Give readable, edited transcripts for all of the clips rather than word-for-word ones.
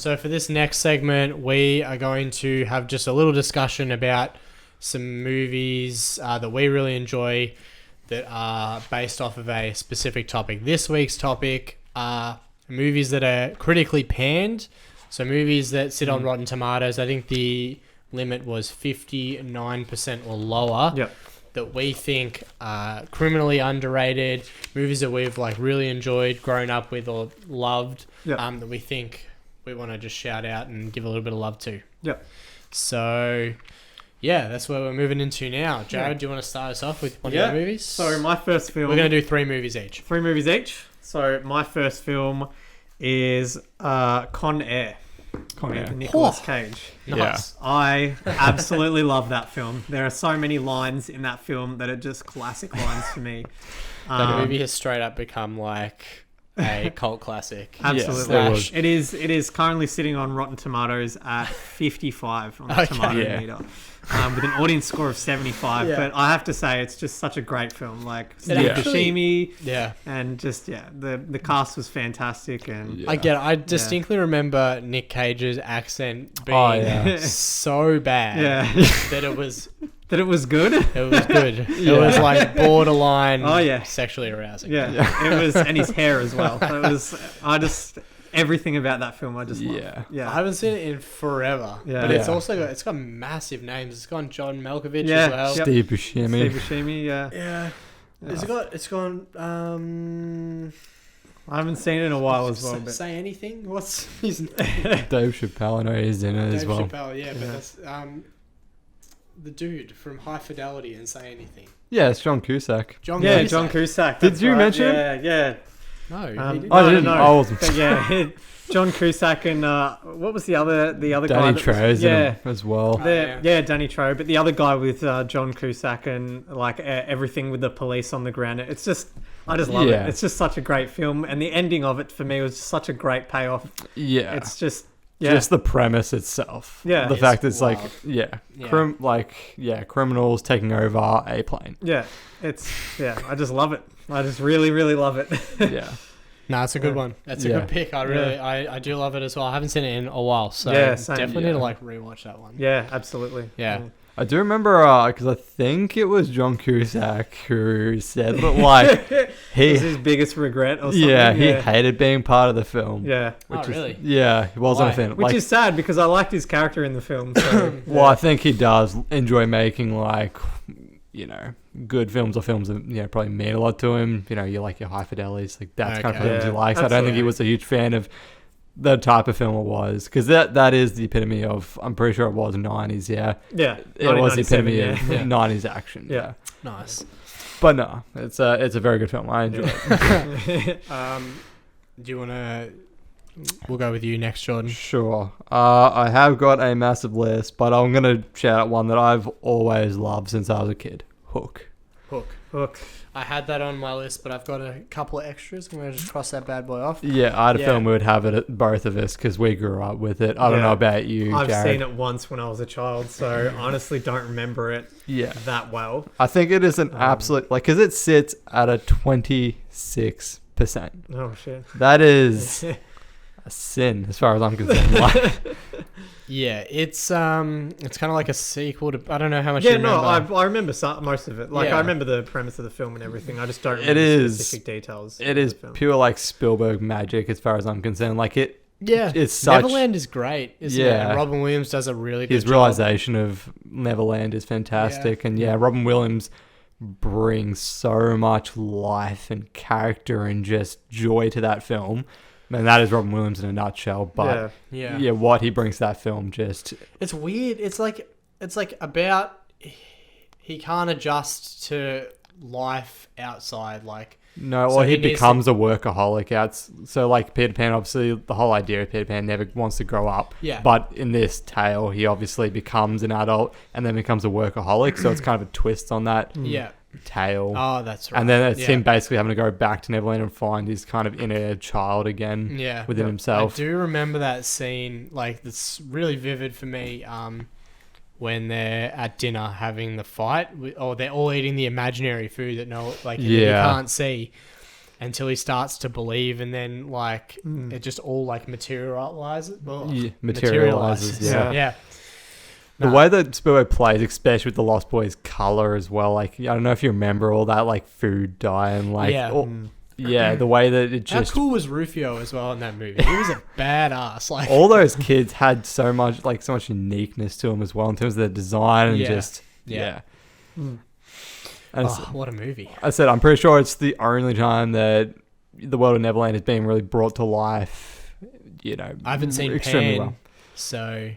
So for this next segment, we are going to have just a little discussion about some movies that we really enjoy that are based off of a specific topic. This week's topic are movies that are critically panned. So movies that sit on Rotten Tomatoes. I think the limit was 59% or lower. Yep. That we think are criminally underrated. Movies that we've like really enjoyed, grown up with, or loved. Yep. That we think we want to just shout out and give a little bit of love to. Yep. So, yeah, that's where we're moving into now. Jared, do you want to start us off with one of your movies? So my first film... We're going to do 3 movies each. 3 movies each. So my first film is Con Air. With Nicolas Cage. Nice. I absolutely love that film. There are so many lines in that film that are just classic lines for me. That movie has straight up become like a cult classic. Absolutely. Yes, it is currently sitting on Rotten Tomatoes at 55 on the tomato meter. With an audience score of 75. But I have to say, it's just such a great film. Like, Steve Buscemi. And just, the cast was fantastic. And I distinctly remember Nick Cage's accent being so bad that it was... That it was good? It was good. It was like borderline sexually arousing. Yeah. It was, and his hair as well. So everything about that film I just love. Yeah. I haven't seen it in forever. Yeah. But it's got massive names. It's got John Malkovich as well. Steve Buscemi. Yeah. It's gone I haven't seen it in a while as well. Say anything? What's his name? Dave Chappelle, I know he's in it as well. Dave Chappelle, but that's the dude from High Fidelity and Say Anything. Yeah, it's John Cusack. John Cusack. Did you mention him? Yeah. No, I didn't. I wasn't. But John Cusack and what was the other guy? Danny Trejo as well. Danny Trejo. But the other guy with John Cusack and like everything with the police on the ground. It's just, I just love it. It's just such a great film, and the ending of it for me was just such a great payoff. Yeah, it's just. Yeah. Just the premise itself. Yeah. The fact it's wild. Criminals taking over a plane. Yeah. I just love it. I just really, really love it. Yeah. No, it's a good one. That's a good pick. I do love it as well. I haven't seen it in a while, so definitely need to like rewatch that one. Yeah, absolutely. Yeah. I do remember because I think it was John Cusack who said that like he was his biggest regret or something. Yeah, he hated being part of the film. Yeah. Really? Yeah, he wasn't a fan. Which is sad because I liked his character in the film. So, well, I think he does enjoy making like, good films or films that, probably mean a lot to him. You like your High Fidelities, like that's kind of films he likes. Absolutely. I don't think he was a huge fan of the type of film it was, because that is the epitome of, I'm pretty sure it was 90s, it was the epitome of 90s action. Nice. But no, it's a very good film. I enjoy it. Do you want to, we'll go with you next, Jordan. Sure. I have got a massive list, but I'm going to shout out one that I've always loved since I was a kid. Hook. I had that on my list, but I've got a couple of extras. I'm going to just cross that bad boy off. Yeah, I had a feeling we would have it at both of us because we grew up with it. I don't know about you, Jared. I've seen it once when I was a child, so I honestly don't remember it that well. I think it is an absolute, because it sits at a 26%. Oh, shit. That is a sin as far as I'm concerned. Yeah, it's kind of like a sequel to, I don't know how much you remember. I remember most of it. I remember the premise of the film and everything. I just don't remember specific details. It is pure like Spielberg magic as far as I'm concerned. It's such... Neverland is great, isn't it? And Robin Williams does a really good job. His realization of Neverland is fantastic. And Robin Williams brings so much life and character and just joy to that film. And that is Robin Williams in a nutshell. But what he brings to that film just... It's weird. It's like about he can't adjust to life outside. He becomes a workaholic. So like Peter Pan, obviously the whole idea of Peter Pan never wants to grow up. Yeah. But in this tale, he obviously becomes an adult and then becomes a workaholic. So it's kind of a twist on that. Tale. Oh, that's right. And then it's him basically having to go back to Neverland and find his kind of inner child again within himself. I do remember that scene, that's really vivid for me, when they're at dinner having the fight, or they're all eating the imaginary food that you can't see. until he starts to believe, and then like it just all like materializes. Yeah. The way that Spielberg plays, especially with the Lost Boys color as well, like I don't know if you remember all that like food dye and like the way that it just. How cool was Rufio as well in that movie? He was a badass. Like all those kids had so much uniqueness to them as well in terms of their design and And what a movie! I said I'm pretty sure it's the only time that the World of Neverland is being really brought to life. You know, I haven't seen extremely Pan, well. so.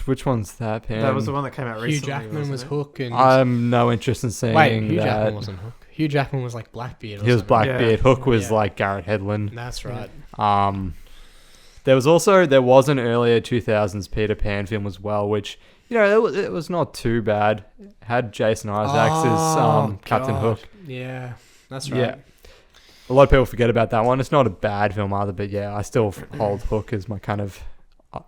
Which one's that? Pan? That was the one that came out recently. Hugh Jackman was Hook, and I'm no interest in seeing Hugh that. Jackman wasn't Hook. Hugh Jackman was like Blackbeard. He was Blackbeard. Hook was like Garrett Hedlund. That's right. There was an earlier 2000s Peter Pan film as well, which it was not too bad. It had Jason Isaacs as Captain Hook. Yeah, that's right. Yeah. A lot of people forget about that one. It's not a bad film either, but yeah, I still hold Hook as my kind of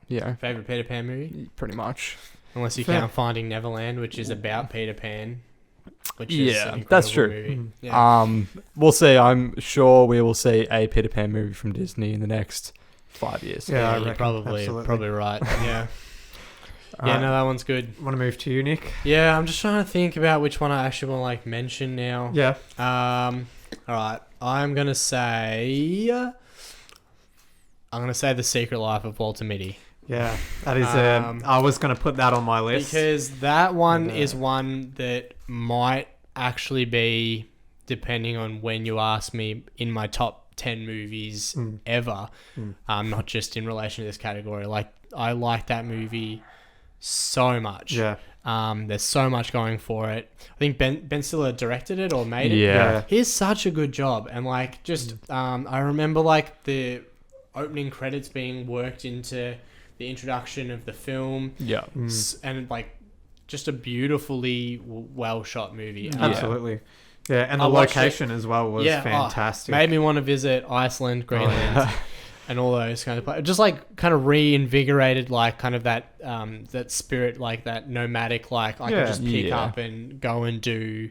favorite Peter Pan movie. Pretty much, unless you count Finding Neverland, which is about Peter Pan. Which is an that's true. Movie. Yeah. We'll see. I'm sure we will see a Peter Pan movie from Disney in the next 5 years. Yeah, you're probably right. Yeah. No, that one's good. Want to move to you, Nick? Yeah, I'm just trying to think about which one I actually want to like mention now. Yeah. All right. I'm gonna say The Secret Life of Walter Mitty. Yeah, that is. I was going to put that on my list because that one is one that might actually be, depending on when you ask me, in my top 10 movies ever. Not just in relation to this category. Like I like that movie so much. Yeah. There's so much going for it. I think Ben Stiller directed it or made it. Yeah. He did such a good job, and like just I remember like the opening credits being worked into the introduction of the film. Yeah. And like just a beautifully well shot movie. Absolutely. Yeah, and the location as well was fantastic. Made me want to visit Iceland, Greenland, and all those kind of places. Just like kind of reinvigorated like kind of that that spirit, like that nomadic, like I can just pick up and go and do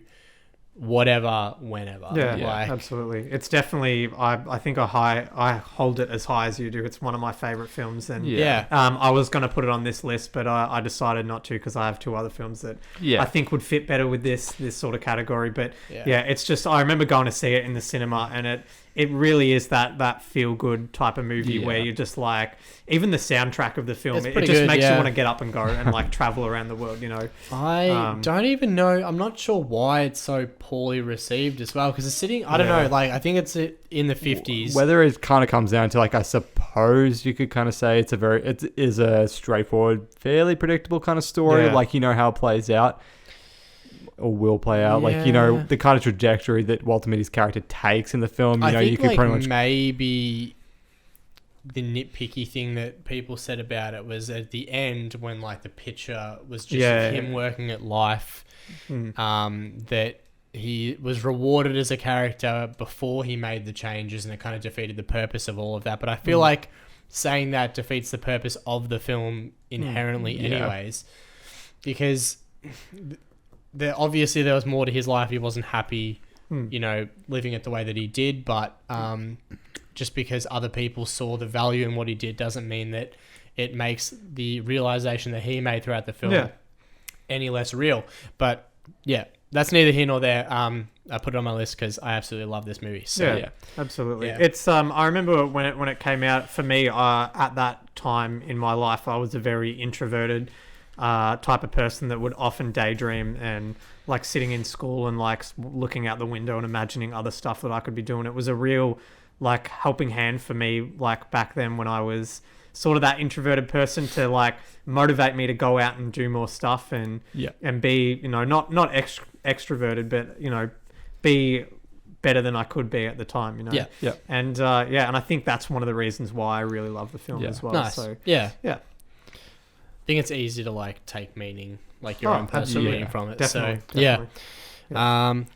whatever, whenever. Absolutely. It's definitely, I think I hold it as high as you do. It's one of my favorite films, and I was going to put it on this list, but I decided not to because I have two other films that I think would fit better with this sort of category. But it's just, I remember going to see it in the cinema, and it really is that feel good type of movie where you're just like, even the soundtrack of the film, it just makes you want to get up and go and like travel around the world, I don't even know. I'm not sure why it's so poorly received as well, because it's sitting, I don't know, like I think it's in the 50s. Whether it kind of comes down to like, I suppose you could kind of say it is a straightforward, fairly predictable kind of story, like how it plays out. Or will play out, like the kind of trajectory that Walter Mitty's character takes in the film. I think you could pretty much maybe the nitpicky thing that people said about it was at the end when like the picture was just him working at life, that he was rewarded as a character before he made the changes, and it kind of defeated the purpose of all of that. But I feel like saying that defeats the purpose of the film inherently, anyways, because. Obviously there was more to his life. He wasn't happy, living it the way that he did. But just because other people saw the value in what he did doesn't mean that it makes the realization that he made throughout the film any less real. But that's neither here nor there. I put it on my list because I absolutely love this movie. So absolutely. Yeah. It's I remember when it came out for me. At that time in my life, I was a very introverted type of person that would often daydream and like sitting in school and like looking out the window and imagining other stuff that I could be doing. It was a real like helping hand for me, like back then when I was sort of that introverted person, to like motivate me to go out and do more stuff and be, not extroverted, but be better than I could be at the time, And and I think that's one of the reasons why I really love the film as well. Nice. So I think it's easy to like take meaning, like your own personal meaning from it. Definitely.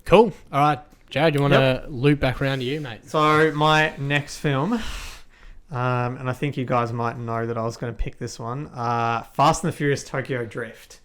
Cool. All right, Jared, you want to loop back around to you, mate? So my next film, and I think you guys might know that I was going to pick this one, Fast and the Furious Tokyo Drift.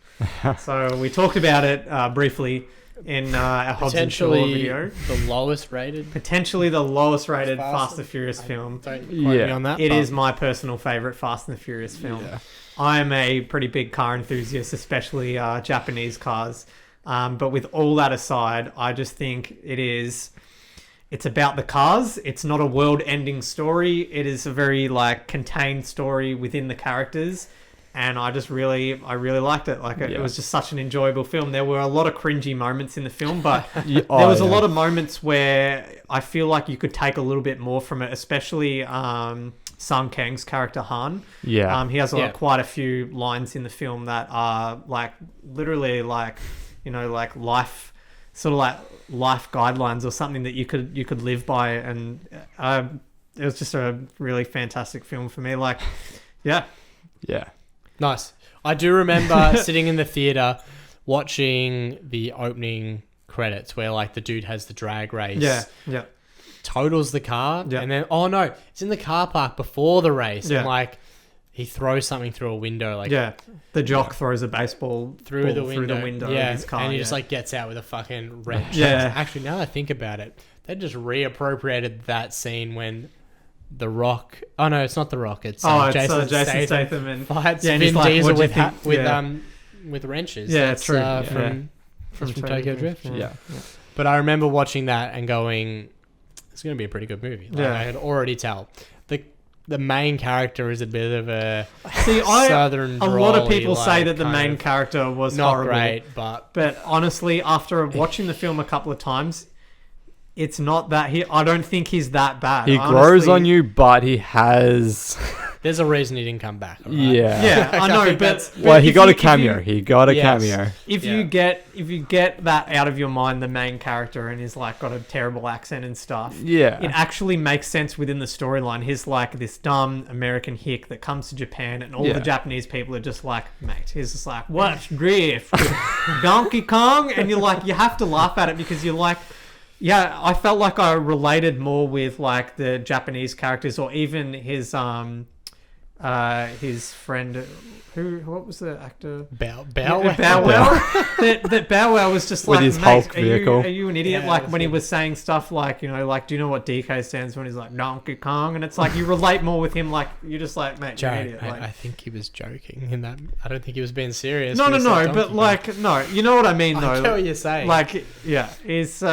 So we talked about it briefly in a Hobbs and Shaw Potentially video. the lowest rated. Potentially the lowest rated Fast and Furious film. Don't quote me on that. It is my personal favourite Fast and the Furious film. Yeah. I am a pretty big car enthusiast, especially Japanese cars. But with all that aside, I just think it's about the cars. It's not a world-ending story. It is a very contained story within the characters. And I really liked it. It was just such an enjoyable film. There were a lot of cringy moments in the film, but there was a lot of moments where I feel like you could take a little bit more from it, especially Sung Kang's character Han. Yeah. He has quite a few lines in the film that are literally life life guidelines or something that you could live by, and it was just a really fantastic film for me. Yeah. Nice. I do remember sitting in the theater watching the opening credits where the dude has the drag race. Yeah. Totals the car. Yeah. And then, oh no, it's in the car park before the race. Yeah. And he throws something through a window. The jock throws a baseball through the window of his car. And he just gets out with a fucking wrench. Yeah. Actually, now that I think about it, they just reappropriated that scene when The Rock. Oh no, it's not The Rock. It's Jason Statham and fights Vin Diesel Diesel with wrenches. Yeah, That's, true. From Tokyo Drift. Yeah. But I remember watching that and going, "It's going to be a pretty good movie." I could already tell. The main character is a bit of a southern. A lot of people say that the main character was not horrible, great, but honestly, after watching the film a couple of times, it's not that I don't think he's that bad. He grows on you, but he has. There's a reason he didn't come back. Right? Yeah, I know, but he got a cameo. He got a cameo. If you get that out of your mind, the main character, and he's got a terrible accent and stuff. Yeah, it actually makes sense within the storyline. He's this dumb American hick that comes to Japan, and all the Japanese people are just mate. He's just what's drift, Donkey Kong, and you're you have to laugh at it because you're yeah, I felt like I related more with the Japanese characters, or even his friend, what was the actor? Bow Wow. that Bow Wow was just with his Hulk vehicle. Are you an idiot? When he was saying stuff do you know what DK stands for? And he's Donkey Kong, and it's you relate more with him. You're just mate, Joe, you're an idiot. I think he was joking in that. I don't think he was being serious. No, but no, you know what I mean, though. I get what you're saying. He's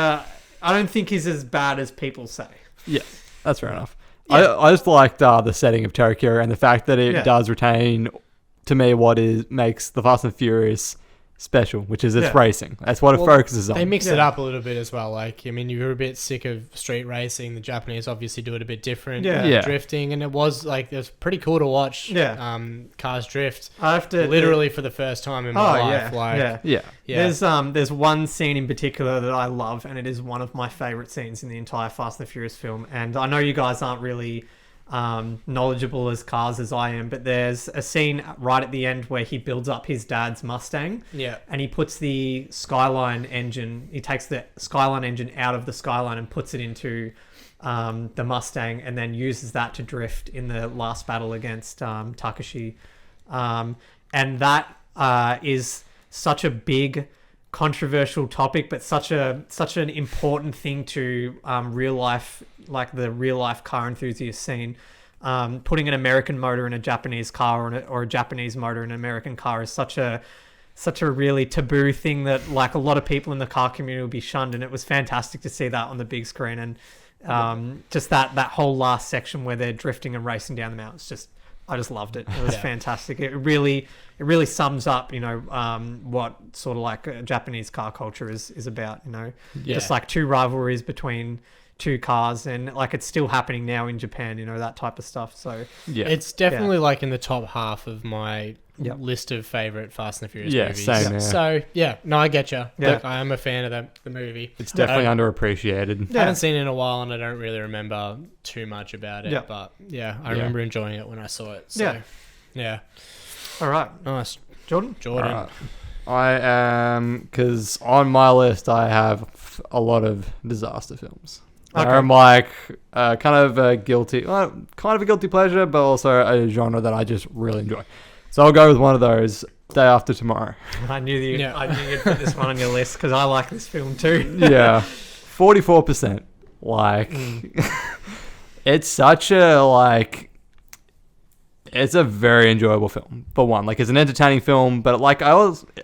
I don't think he's as bad as people say. Yeah, that's fair enough. Yeah. I just liked the setting of Tokyo and the fact that it does retain, to me, what makes the Fast and Furious special, which is its racing. That's what it focuses on. They mix it up a little bit as well. You're a bit sick of street racing. The Japanese obviously do it a bit different. Drifting, and it was it was pretty cool to watch. Cars drift. I have to literally for the first time in my life. There's one scene in particular that I love, and it is one of my favorite scenes in the entire Fast and the Furious film. And I know you guys aren't really knowledgeable as cars as I am, but there's a scene right at the end where he builds up his dad's Mustang, and he puts the Skyline engine, he takes the Skyline engine out of the Skyline and puts it into the Mustang, and then uses that to drift in the last battle against Takashi, and that is such a big controversial topic, but such an important thing to real life, the real life car enthusiast scene. Putting an American motor in a Japanese car, or a Japanese motor in an American car, is such a really taboo thing that a lot of people in the car community will be shunned. And it was fantastic to see that on the big screen, and just that whole last section where they're drifting and racing down the mountains. I just loved it. It was fantastic. It really sums up, what sort of Japanese car culture is about, just two rivalries between two cars, and it's still happening now in Japan, that type of stuff. So it's definitely in the top half of my list of favorite Fast and the Furious movies. Same, yeah. So I get you. I am a fan of the movie. It's definitely underappreciated. I haven't seen it in a while, and I don't really remember too much about it. But I remember enjoying it when I saw it. So all right, nice. Jordan. All right. I am, because on my list I have a lot of disaster films. Okay. I'm kind of a guilty pleasure, but also a genre that I just really enjoy. So I'll go with one of those. Day After Tomorrow. I knew you'd put this one on your list because I like this film too. Yeah, 44%. Like, it's such a like. It's a very enjoyable film. For one, like, it's an entertaining film, but like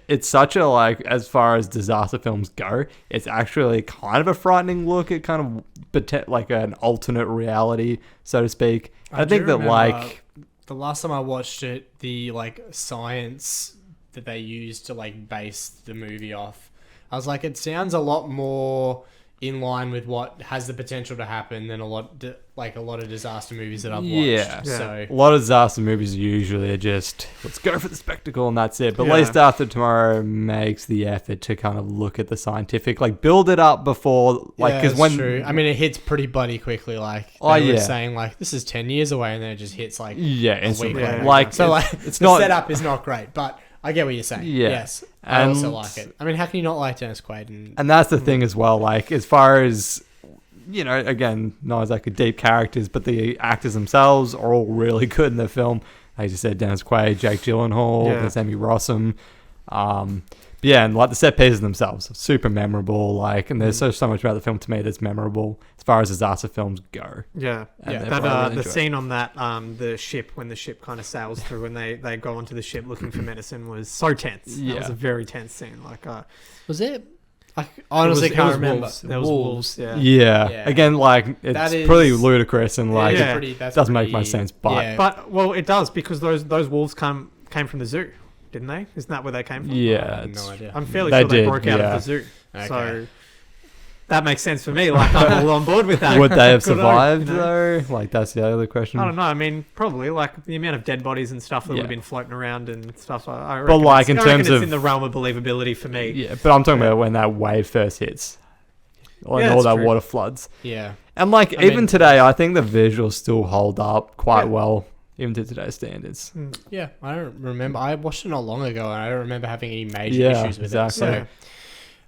it's such a like, as far as disaster films go, it's actually kind of a frightening look at kind of like an alternate reality, so to speak. I think that like the last time I watched it, the like science that they used to like base the movie off, I was like, it sounds a lot more in line with what has the potential to happen than a lot of disaster movies that I've watched. Yeah. So a lot of disaster movies usually are just, let's go for the spectacle and that's it. But at least After Tomorrow makes the effort to kind of look at the scientific, like build it up before, like, because when true. I mean, it hits pretty bloody quickly. Like they were saying, like this is 10 years away, and then it just hits like a week later. Like so, like it's the setup is not great, but I get what you're saying. Yeah. Yes, I also like it. I mean, how can you not like Dennis Quaid? And that's the thing as well. Like, as far as, you know, again, not as like a deep characters, but the actors themselves are all really good in the film. Like you said, Dennis Quaid, Jake Gyllenhaal, Sammy Rossum. Yeah, and like the set pieces themselves, super memorable. Like, and there's so much about the film to me that's memorable as far as disaster films go. Yeah, that the scene on that the ship, when the ship kind of sails through and they go onto the ship looking for medicine, was so tense. Yeah, that was a very tense scene. Like, was it? I honestly can't remember. Wolves. There was wolves. Yeah. Again, like it's pretty ludicrous and like it doesn't make much sense. But well, it does, because those wolves came from the zoo. Didn't they? Isn't that where they came from? Yeah. I have no idea. I'm fairly sure they broke out of the zoo. Okay. So that makes sense for me. Like, I'm all on board with that. Would they have survived, though? Like, that's the other question. I don't know. I mean, probably. Like, the amount of dead bodies and stuff that would have been floating around and stuff. I reckon, but, like, in terms of... it's in the realm of believability for me. Yeah, but I'm talking about when that wave first hits. And all that water floods. Yeah. And, like, even today, I think the visuals still hold up quite well. Even to today's standards. Yeah, I don't remember. I watched it not long ago, and I don't remember having any major issues with it. So,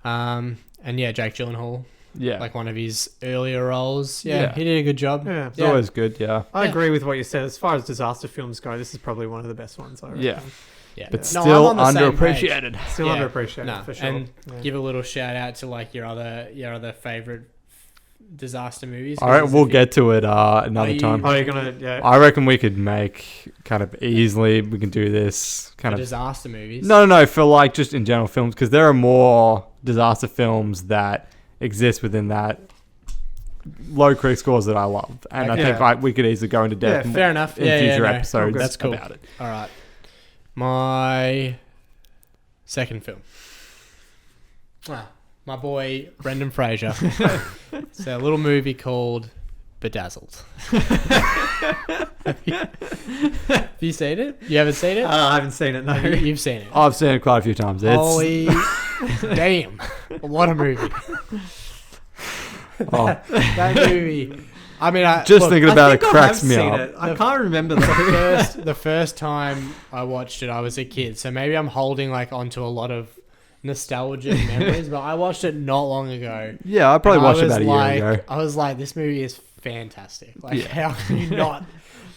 and Jake Gyllenhaal, like one of his earlier roles. Yeah, he did a good job. Yeah, it's always good. Yeah, I agree with what you said. As far as disaster films go, this is probably one of the best ones. I reckon. Yeah, but still underappreciated. Still underappreciated, for sure. And give a little shout out to like your other favorite disaster movies. All right, we'll get to it another time. Oh, you're gonna? Yeah. I reckon we could make kind of easily. We can do this kind of disaster movies. No, for like just in general films, because there are more disaster films that exist within that low critic scores that I love, and I think we could easily go into depth. Fair enough. In future episodes, that's cool. About it. All right, my second film. My boy Brendan Fraser. It's a little movie called Bedazzled. Have you seen it? You haven't seen it? I haven't seen it, no. You've seen it. I've seen it quite a few times. Holy damn. What a movie. That movie. I mean, thinking about it cracks me up. I can't remember the first time I watched it, I was a kid. So maybe I'm holding like onto a lot of nostalgic memories, but I watched it not long ago. Yeah, I probably watched it about a year ago. I was like, this movie is fantastic. Like, how can you not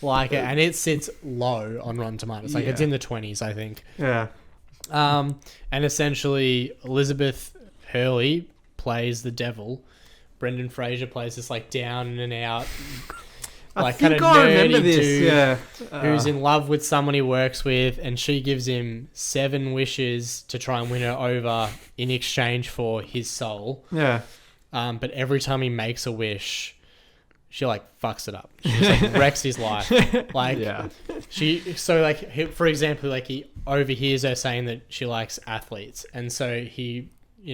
like it? And it sits low on Rotten Tomatoes. Like, it's in the 20s, I think. Yeah. And essentially, Elizabeth Hurley plays the devil. Brendan Fraser plays this like down and out, like kind of nerdy dude who's in love with someone he works with, and she gives him 7 wishes to try and win her over in exchange for his soul. Yeah. But every time he makes a wish, she like fucks it up. She just like wrecks his life. Like for example, like he overhears her saying that she likes athletes, and so he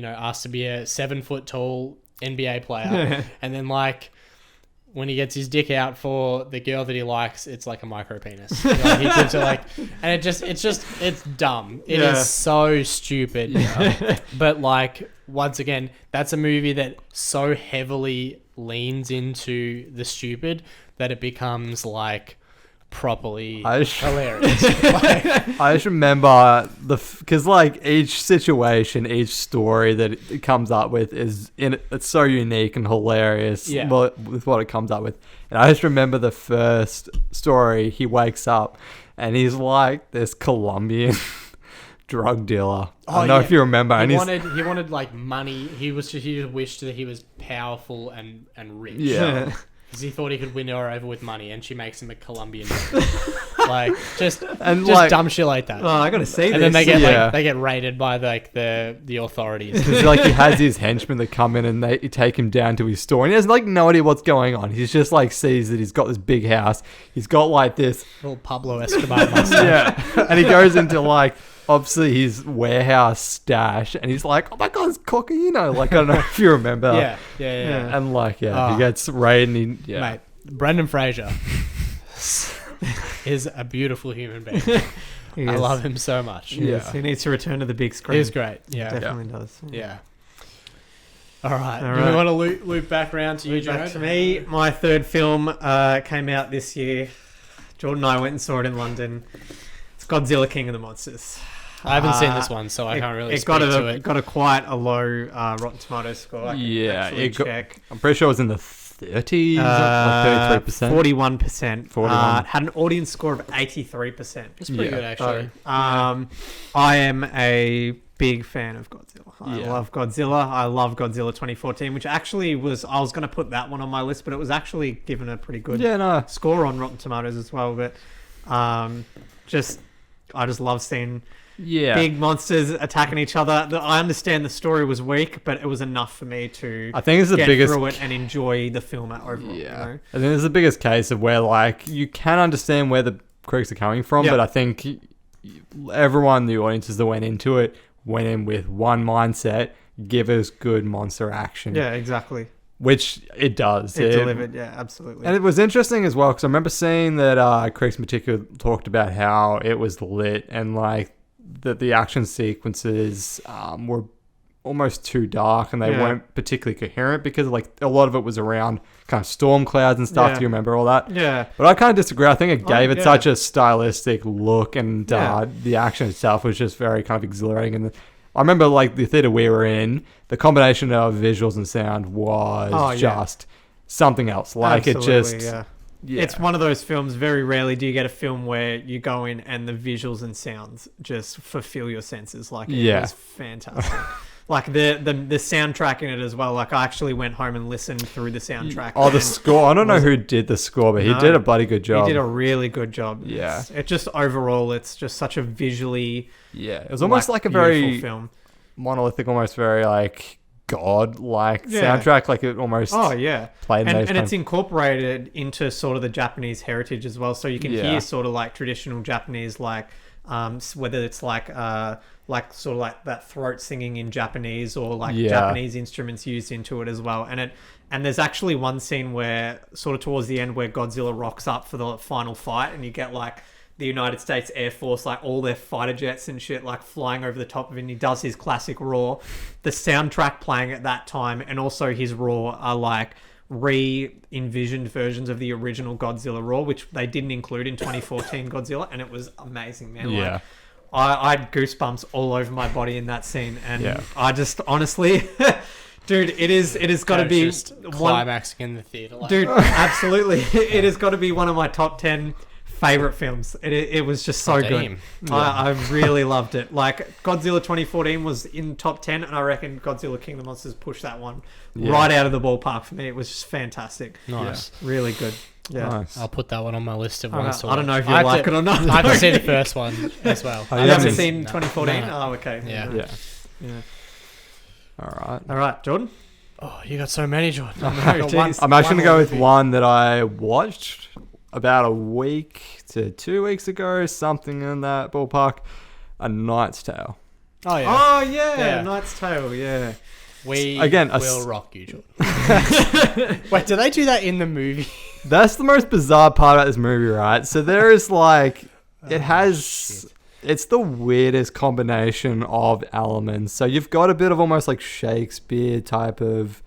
asks to be a 7 foot tall NBA player, and then like when he gets his dick out for the girl that he likes, it's like a micro penis. Like, he gives her like, and it's dumb. It is so stupid. But like once again, that's a movie that so heavily leans into the stupid that it becomes like properly hilarious. I just remember because like each situation, each story that it comes up with it's so unique and hilarious with what it comes up with. And I just remember the first story, he wakes up and he's like this Colombian drug dealer. I don't know if you remember. He wanted like money. He just wished that he was powerful and rich. Yeah. Because he thought he could win her over with money, and she makes him a Colombian. Like just dumb shit like that. Oh, I gotta see this. And then they get raided by like the authorities. Because like he has his henchmen that come in and they take him down to his store, and he has like no idea what's going on. He's just like sees that he's got this big house. He's got like this little Pablo Escobar mustache. Yeah, and he goes into like obviously his warehouse stash, and he's like, "Oh my god, it's cocaine!" Like I don't know if you remember. Yeah. And like he gets raided. And mate, Brendan Fraser is a beautiful human being. I love him so much. He needs to return to the big screen. He's great. Yeah, definitely does. Yeah. All right. Do we want to loop back around to you, Jordan? Back to me. My third film came out this year. Jordan and I went and saw it in London. It's Godzilla King of the Monsters. I haven't seen this one, so I can't really speak to it. It got a quite a low Rotten Tomatoes score. I can check. I'm pretty sure it was in the 30s, like 33%. 41%. Had an audience score of 83%. It's pretty good, actually. I am a big fan of Godzilla. I love Godzilla. I love Godzilla 2014, which actually I was going to put that one on my list, but it was actually given a pretty good score on Rotten Tomatoes as well. But I just love seeing big monsters attacking each other. I understand the story was weak, but it was enough for me to I think it's the biggest through it and enjoy the film overall. Yeah, you know? I think it's the biggest case of where like you can understand where the critics are coming from, but I think everyone, the audiences that went into it, went in with one mindset: give us good monster action. Yeah, exactly. Which it does. It delivered, yeah, absolutely. And it was interesting as well because I remember seeing that critics in particular talked about how it was lit and like that the action sequences were almost too dark and they weren't particularly coherent because like a lot of it was around kind of storm clouds and stuff. Do you remember all that? Yeah. But I kind of disagree. I think it gave it such a stylistic look and the action itself was just very kind of exhilarating. And I remember like the theater we were in, the combination of visuals and sound was just something else. Like absolutely, it's one of those films. Very rarely do you get a film where you go in and the visuals and sounds just fulfill your senses. Like it was fantastic. Like the soundtrack in it as well. Like I actually went home and listened through the soundtrack. Oh, the score. I don't know who did the score, but he did a bloody good job. He did a really good job. Yeah. It just overall, it's just such a visually it was almost like a very film. Monolithic, almost very like god-like soundtrack. Like it almost played and it's incorporated into sort of the Japanese heritage as well. So you can hear sort of like traditional Japanese, like whether it's like sort of like that throat singing in Japanese or like Japanese instruments used into it as well. And there's actually one scene where sort of towards the end where Godzilla rocks up for the final fight and you get like the United States Air Force, like all their fighter jets and shit, like flying over the top of it, and he does his classic roar. The soundtrack playing at that time and also his roar are like re-envisioned versions of the original Godzilla roar, which they didn't include in 2014 Godzilla, and it was amazing, man. Like, I had goosebumps all over my body in that scene, and I just honestly, dude, it has got to be just climaxing in the theater, like, dude. Absolutely, it has got to be one of my top 10 favorite films. It was just so good. I really loved it. Like Godzilla 2014 was in top 10, and I reckon Godzilla King of the Monsters pushed that one right out of the ballpark for me. It was just fantastic. Nice, really good. Yeah, nice. I'll put that one on my list of ones. I don't know if you like it or not. I have to see the first one as well. You haven't seen 2014? No. Oh, okay. Yeah. All right, Jordan. Oh, you got so many, Jordan. I'm actually going to go with one that I watched about a week to 2 weeks ago, something in that ballpark. A Knight's Tale. Oh yeah, Knight's Tale. Yeah. Will rock you, Jordan. Wait, do they do that in the movie? That's the most bizarre part about this movie, right? So there is like, it's the weirdest combination of elements. So you've got a bit of almost like Shakespeare type of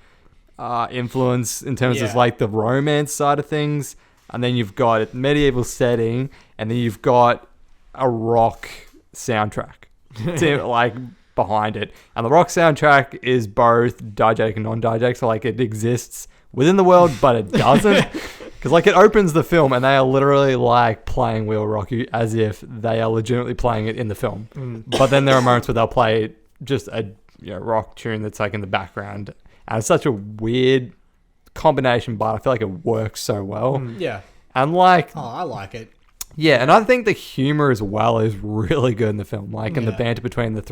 influence in terms of like the romance side of things. And then you've got a medieval setting, and then you've got a rock soundtrack like behind it. And the rock soundtrack is both diegetic and non-diegetic, so like it exists within the world, but it doesn't. Because like it opens the film and they are literally like playing We'll Rock You as if they are legitimately playing it in the film. But then there are moments where they'll play just a rock tune that's like in the background. And it's such a weird combination, but I feel like it works so well. Yeah. And like... Oh, I like it. Yeah, and I think the humor as well is really good in the film. Like, and the banter between the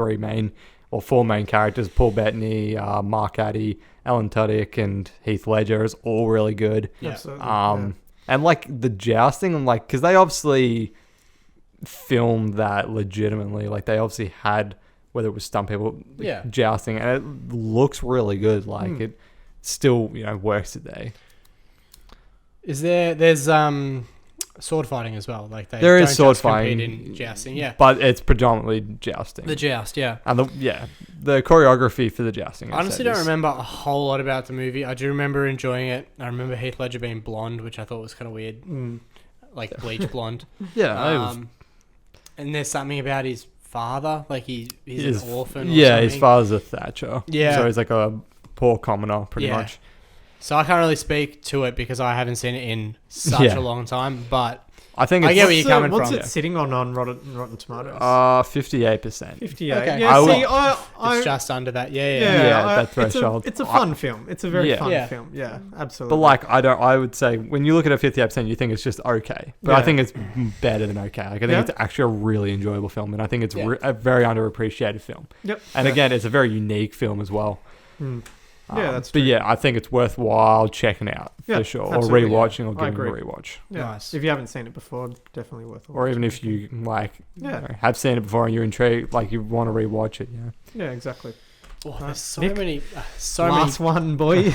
four main characters, Paul Bettany, Mark Addy, Alan Tudyk, and Heath Ledger is all really good. Yeah. Absolutely. And like the jousting, like, because they obviously filmed that legitimately. Like, they obviously had, whether it was stunt people, jousting, and it looks really good. Like, it still, works today. There's sword fighting as well. Like there don't is sword just compete fighting in jousting, yeah. But it's predominantly jousting. The joust, yeah. And the choreography for the jousting. I honestly don't remember a whole lot about the movie. I do remember enjoying it. I remember Heath Ledger being blonde, which I thought was kind of weird, like bleach blonde. Yeah. And there's something about his father, like he's an orphan. Or yeah, something. his father's a Thatcher. Yeah, so he's like a poor commoner, pretty much. So I can't really speak to it because I haven't seen it in such a long time. But I think I get where you're coming from. What's it sitting on Rotten Tomatoes? 58%. 58. Okay. Yeah, it's just under that. Yeah. That threshold. It's a fun film. It's a very fun film. Yeah, absolutely. But like, I would say when you look at a 58%, you think it's just okay. But I think it's better than okay. Like, I think it's actually a really enjoyable film, and I think it's a very underappreciated film. Yep. And again, it's a very unique film as well. Yeah, that's true. But yeah, I think it's worthwhile checking out for sure, or rewatching, or giving it a rewatch. Yeah. Nice. If you haven't seen it before, definitely worth it. Or even if you have seen it before and you're intrigued, like you want to rewatch it. Yeah. Yeah, exactly. Oh, there's Nick? many. Last one, boy.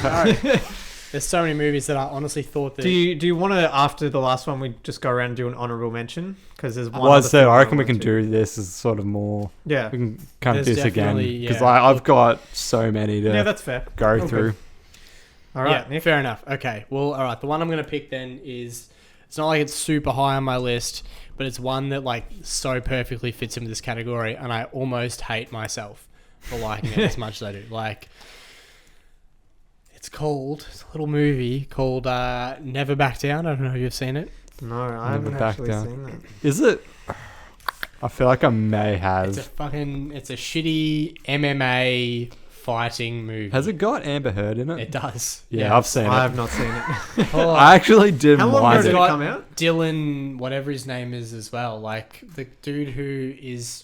There's so many movies that I honestly thought that. Do you want to, after the last one, we just go around and do an honourable mention? Because there's one. Well, so I reckon we can do this as sort of more. Yeah. We can kind of do this again because I've got so many to. Yeah, that's fair. Go through. All right, Nick. Fair enough. Okay. Well, all right. The one I'm going to pick then is. It's not like it's super high on my list, but it's one that like so perfectly fits into this category, and I almost hate myself for liking it as much as I do. Like. It's a little movie called Never Back Down. I don't know if you've seen it. No, I haven't actually seen it. Is it? I feel like I may have. It's a shitty MMA fighting movie. Has it got Amber Heard in it? It does. Yeah, I've seen it. I have not seen it. I actually did. How long ago did it come out? Dylan, whatever his name is as well. Like the dude who is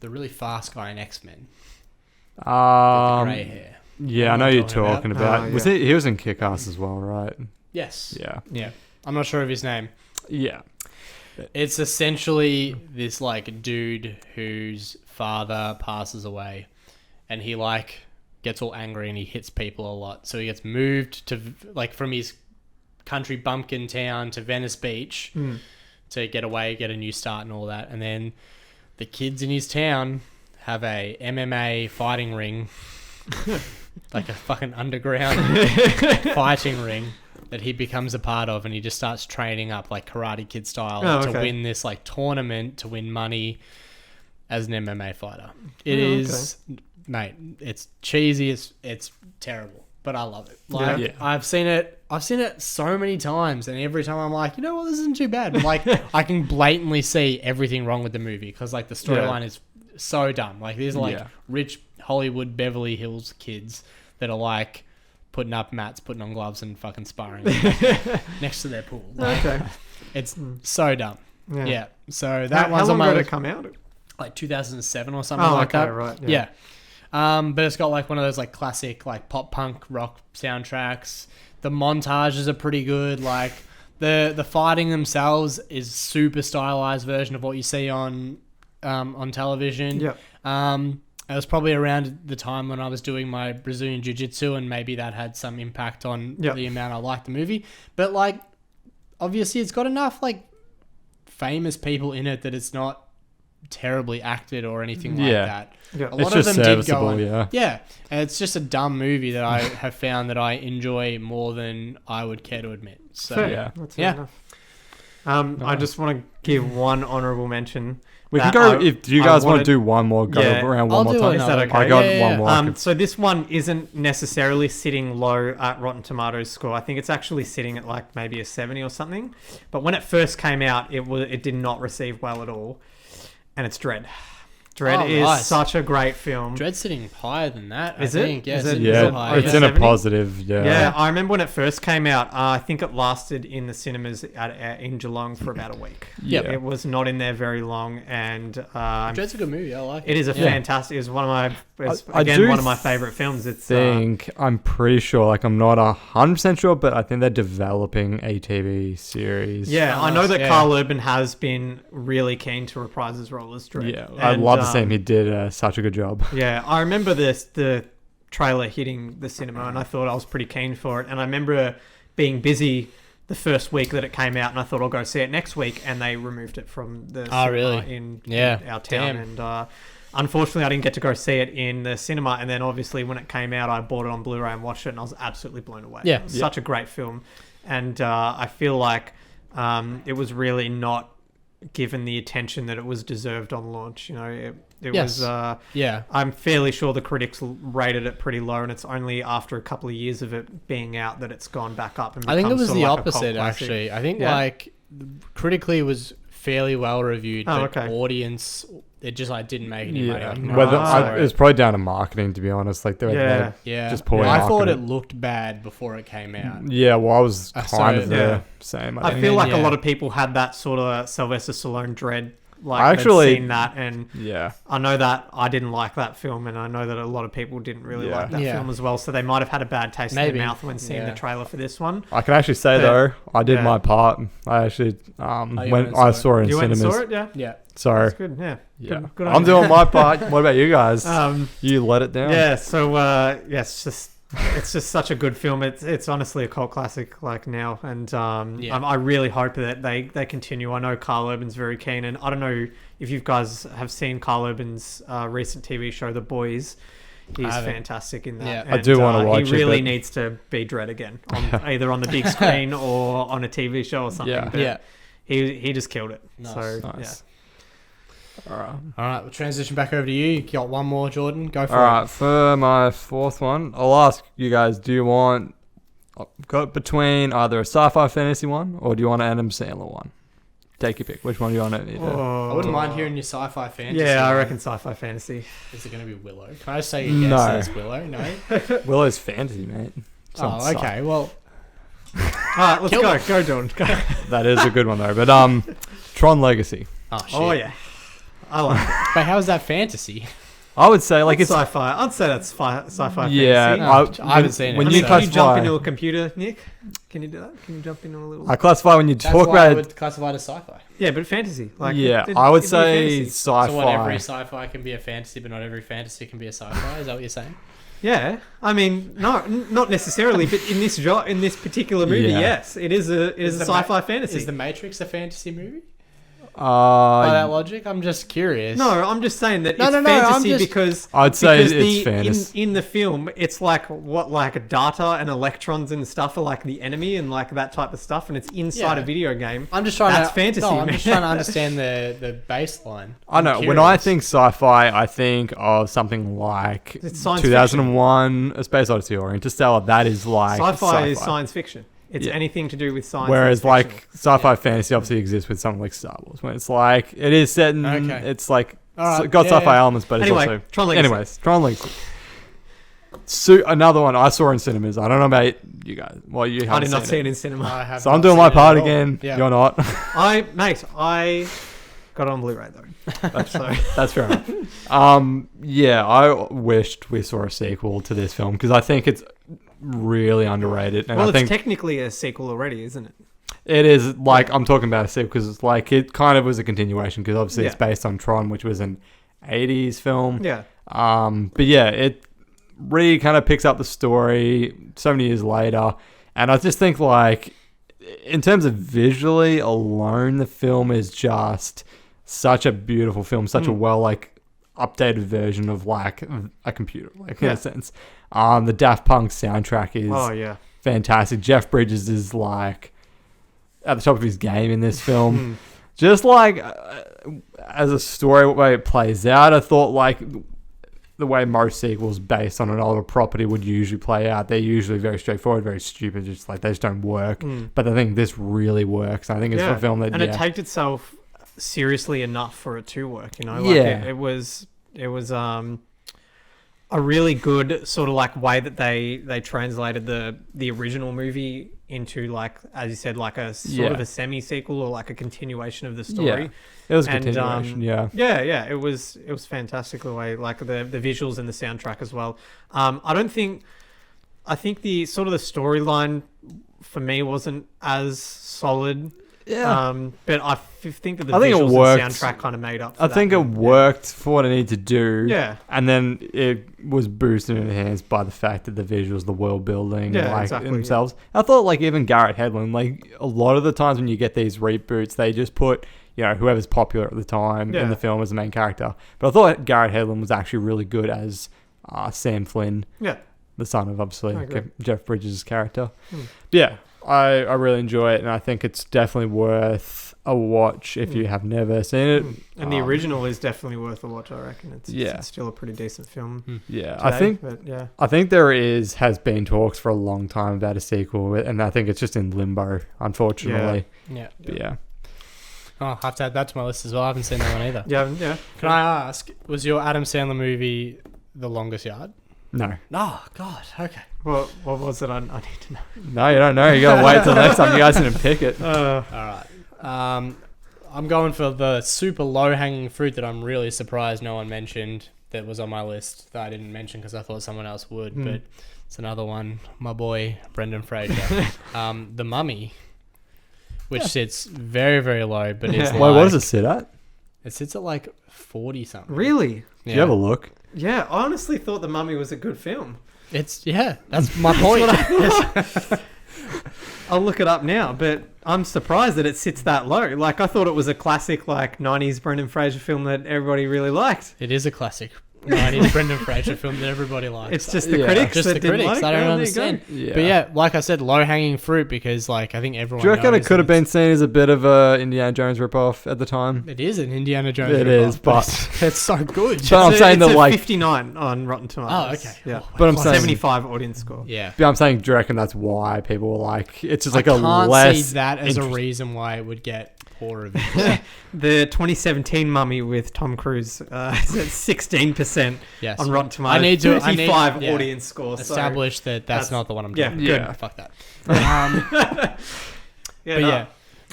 the really fast guy in X-Men. With the grey hair. Yeah, I know you're talking about. Was he was in Kick-Ass as well, right? Yes. Yeah. I'm not sure of his name. Yeah. It's essentially this like dude whose father passes away, and he like gets all angry and he hits people a lot. So he gets moved to like from his country bumpkin town to Venice Beach to get away, get a new start and all that. And then the kids in his town have a MMA fighting ring. Like a fucking underground fighting ring that he becomes a part of, and he just starts training up like Karate Kid style to win this like tournament to win money as an MMA fighter. It is, mate, it's cheesy, it's terrible, but I love it. Like I've seen it so many times, and every time I'm like, you know what, this isn't too bad. And, like I can blatantly see everything wrong with the movie because like the storyline is so dumb. Like these are like rich Hollywood Beverly Hills kids that are like putting up mats, putting on gloves and fucking sparring next to their pool. Like, it's so dumb. Yeah. So that one's on my list. How long ago did it come out? Like 2007 or something like that. Right. Yeah. But it's got like one of those like classic like pop punk rock soundtracks. The montages are pretty good. Like the fighting themselves is super stylized version of what you see on television. Yeah. It was probably around the time when I was doing my Brazilian Jiu-Jitsu, and maybe that had some impact on the amount I liked the movie. But like, obviously, it's got enough like famous people in it that it's not terribly acted or anything like that. Yeah. A lot of them did go on. Yeah, and it's just a dumb movie that I have found that I enjoy more than I would care to admit. So that's fair enough. I just want to give one honourable mention. We can go, if you guys want to do one more, go around one more time. Is that okay? I got one more. So this one isn't necessarily sitting low at Rotten Tomatoes score. I think it's actually sitting at like maybe a 70 or something. But when it first came out, it did not receive well at all. And it's Dread. Dread is such a great film. Dread's sitting higher than that, Is I it? think. Is Yeah, it? It's in a positive, Yeah, I remember when it first came out, I think it lasted in the cinemas in Geelong for about a week. Yeah. It was not in there very long, and Dread's a good movie. I like it. It is a fantastic. It's one of my one of my favorite films. I'm pretty sure, like I'm not 100% sure, but I think they're developing a TV series. Yeah, I know that Carl Urban has been really keen to reprise his role as Dread. Yeah, I love to see him. He did such a good job. Yeah, I remember the trailer hitting the cinema, and I thought I was pretty keen for it. And I remember being busy the first week that it came out, and I thought I'll go see it next week, and they removed it from the cinema in our town. And unfortunately, I didn't get to go see it in the cinema. And then obviously when it came out, I bought it on Blu-ray and watched it, and I was absolutely blown away. Yeah, such a great film, and I feel like it was really not given the attention that it was deserved on launch. You know, it was I'm fairly sure the critics rated it pretty low, and it's only after a couple of years of it being out that it's gone back up and I think it was the like opposite, actually. I think like critically it was fairly well reviewed, but audience, it just like didn't make any money. It was probably down to marketing, to be honest. Like they were just poor. I thought it looked bad before it came out. Yeah, well, I was kind of the same. I feel like a lot of people had that sort of Sylvester Stallone dread. Like, I actually seen that, and I know that I didn't like that film, and I know that a lot of people didn't really like that film as well. So they might have had a bad taste in their mouth when seeing the trailer for this one. I can actually say though, I did my part. I actually when I saw it in cinemas. You saw it, yeah. Sorry. That's good. Yeah. Good I'm doing my part. What about you guys? You let it down. Yeah. So it's just such a good film. It's honestly a cult classic like now, and I really hope that they continue. I know Carl Urban's very keen, and I don't know if you guys have seen Carl Urban's recent TV show The Boys. He's fantastic in that. Yeah. And, I do want to watch it. He really needs to be Dredd again, either on the big screen or on a TV show or something. But he just killed it. Nice. So nice. All right, we'll transition back over to you. You got one more, Jordan? Go for it. All right, for my fourth one, I'll ask you guys, do you want between either a sci-fi fantasy one or do you want an Adam Sandler one? Take your pick. Which one do you want to do? I wouldn't mind hearing your sci-fi fantasy. Yeah, I reckon sci-fi fantasy. Is it going to be Willow? Can I say yes, that it's Willow? No? Willow's fantasy, mate. Okay, well... All right, let's go. Go, Jordan. Go. That is a good one, though. But Tron Legacy. Oh, shit. Oh, yeah. I like it. But how is that fantasy? I would say it's sci-fi. I'd say that's sci-fi. Yeah, fantasy. I haven't seen it. Can you jump into a computer, Nick? Can you do that? Can you jump into a little? I classify when you talk about. I would classify it as sci-fi. Yeah, but fantasy. Like I would say sci-fi. So what? Every sci-fi can be a fantasy, but not every fantasy can be a sci-fi. Is that what you're saying? Yeah, I mean, no, not necessarily, but in this particular movie, yes, it is a sci-fi fantasy. Is The Matrix a fantasy movie? By that logic, I'm just curious. No, I'm just saying that it's fantasy because I'd say it's fantasy. In the film, it's like data and electrons and stuff are like the enemy and like that type of stuff, and it's inside a video game. I'm just trying That's fantasy. No, I'm just trying to understand the baseline. I know. When I think sci-fi, I think of something like 2001: A Space Odyssey or Interstellar. That is like sci-fi is science fiction. It's anything to do with science. Whereas like sci-fi fantasy obviously exists with something like Star Wars, when it's like it is set in it's like got sci-fi elements, but it's also Tron Legacy. Anyways, Tron Legacy. Another one I saw in cinemas. I don't know about you guys. Well, you haven't. I did not see it in cinema. So I'm doing my part again. Yeah. You're not. I got it on Blu-ray though. That's fair enough. I wished we saw a sequel to this film because I think it's really underrated. And it's technically a sequel already, isn't it? It is. Like, I'm talking about a sequel because it's like it kind of was a continuation because obviously it's based on Tron, which was an 80s film. Yeah. But yeah, it really kind of picks up the story so many years later. And I just think like in terms of visually alone, the film is just such a beautiful film, such a well updated version of like a computer, in a sense. The Daft Punk soundtrack is fantastic. Jeff Bridges is like at the top of his game in this film. Just like as a story, the way it plays out, I thought like the way most sequels based on an older property would usually play out, they're usually very straightforward, very stupid, just like they just don't work. But I think this really works. I think it's a film that it takes itself seriously enough for it to work. You know, like it was a really good sort of like way that they translated the original movie into, like, as you said, like a sort of a semi-sequel or like a continuation of the story. It was a continuation, yeah. It was fantastic the way, like the visuals and the soundtrack as well. I think the sort of the storyline for me wasn't as solid. But I think that the visuals and soundtrack kind of made up for I think it worked for what it needed to do. Yeah. And then it was boosted and enhanced by the fact that the visuals, the world building, themselves. I thought like even Garrett Hedlund, like a lot of the times when you get these reboots, they just put, you know, whoever's popular at the time in the film as the main character. But I thought Garrett Hedlund was actually really good as Sam Flynn. Yeah. The son of, obviously, Jeff Bridges' character. Yeah. I really enjoy it, and I think it's definitely worth a watch if you have never seen it. And the original is definitely worth a watch, I reckon. It's still a pretty decent film. Yeah, today, I think there has been talks for a long time about a sequel, and I think it's just in limbo, unfortunately. Yeah. Oh, I'll have to add that to my list as well. I haven't seen that one either. Yeah. Can I ask, was your Adam Sandler movie The Longest Yard? No. Oh, God. Okay. What was it? I need to know. No, you don't know. You got to wait till next time you guys didn't pick it. All right. I'm going for the super low-hanging fruit that I'm really surprised no one mentioned that was on my list that I didn't mention because I thought someone else would, but it's another one. My boy, Brendan Fraser. The Mummy, which sits very, very low, but it's Wait, what does it sit at? It sits at like 40-something. Really? Yeah. You have a look? Yeah, I honestly thought The Mummy was a good film. That's my point. I'll look it up now, but I'm surprised that it sits that low. Like, I thought it was a classic, like, 90s Brendan Fraser film that everybody really liked. It is a classic 90s Brendan Fraser film that everybody likes. It's just the critics just that the critics. like. I don't understand. Yeah. But yeah, like I said, low-hanging fruit because, like, I think everyone Do you reckon knows it could have been seen as a bit of a Indiana Jones ripoff at the time? It is an Indiana Jones ripoff. It is, but it's so good. But I'm saying that, like, 59 on Rotten Tomatoes. Oh, okay. Yeah. But I'm saying 75 audience score. Yeah. But I'm saying, do you reckon that's why people were like, it's just like I a can't less see that as a reason why it would get poor reviews. The 2017 Mummy with Tom Cruise is at 16% on Rotten Tomatoes. I need to 35 audience score. Establish that's not the one I'm doing. Yeah, good. Fuck that. Yeah.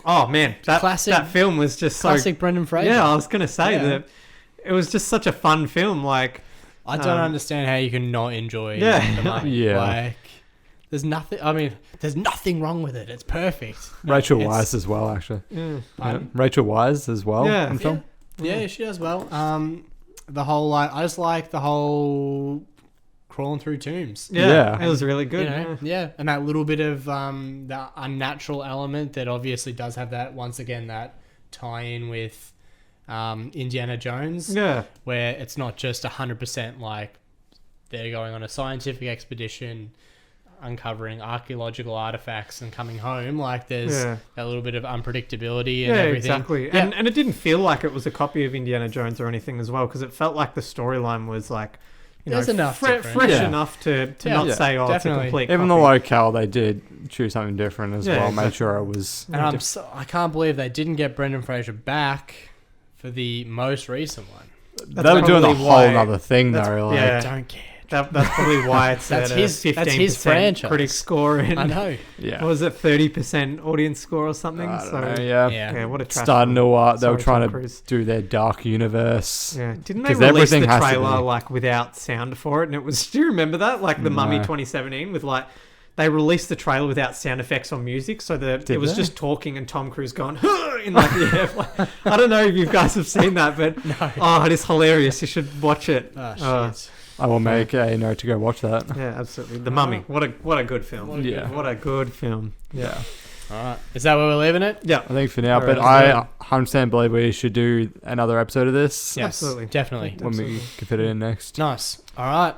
Oh man, that film was just classic Brendan Fraser. Yeah, I was gonna say that it was just such a fun film. Like, I don't understand how you can not enjoy. The Mummy. Yeah. Like, there's nothing. I mean, there's nothing wrong with it. It's perfect. Rachel Weisz as well, actually. Yeah. Rachel Weisz as well in the film. Yeah, she does well. The whole I just like the whole crawling through tombs. Yeah. It was really good. You know? And that little bit of the unnatural element that obviously does have that once again that tie-in with Indiana Jones. Yeah, where it's not just 100% like they're going on a scientific expedition, uncovering archaeological artifacts and coming home. Like there's that little bit of unpredictability and everything. Exactly. And it didn't feel like it was a copy of Indiana Jones or anything as well, because it felt like the storyline was like, fresh enough to not say, oh, definitely. It's a complete Even copy. the locale, they did choose something different as well. Exactly. Make sure it was. And I can't believe they didn't get Brendan Fraser back for the most recent one. They were doing a whole other thing though. Like, I don't care. That's probably why it's that's at his 15% that's his franchise. critic score. And I know. What was it, 30% audience score or something? I don't know, yeah. What a trash starting to they were trying to do their dark universe. Yeah, didn't they release the trailer like without sound for it? And it was. Do you remember that? Like the Mummy 2017 with like. They released the trailer without sound effects or music, so it was just talking and Tom Cruise going in like the air. Like, I don't know if you guys have seen that, but it is hilarious. You should watch it. Oh, shit. I will make a note to go watch that. Yeah, absolutely. The Mummy. What a good film. What a good film. Yeah. All right. Is that where we're leaving it? Yeah. I think for now, but I 100% believe we should do another episode of this. Yes, absolutely. Definitely. When we can fit it in next. Nice. All right.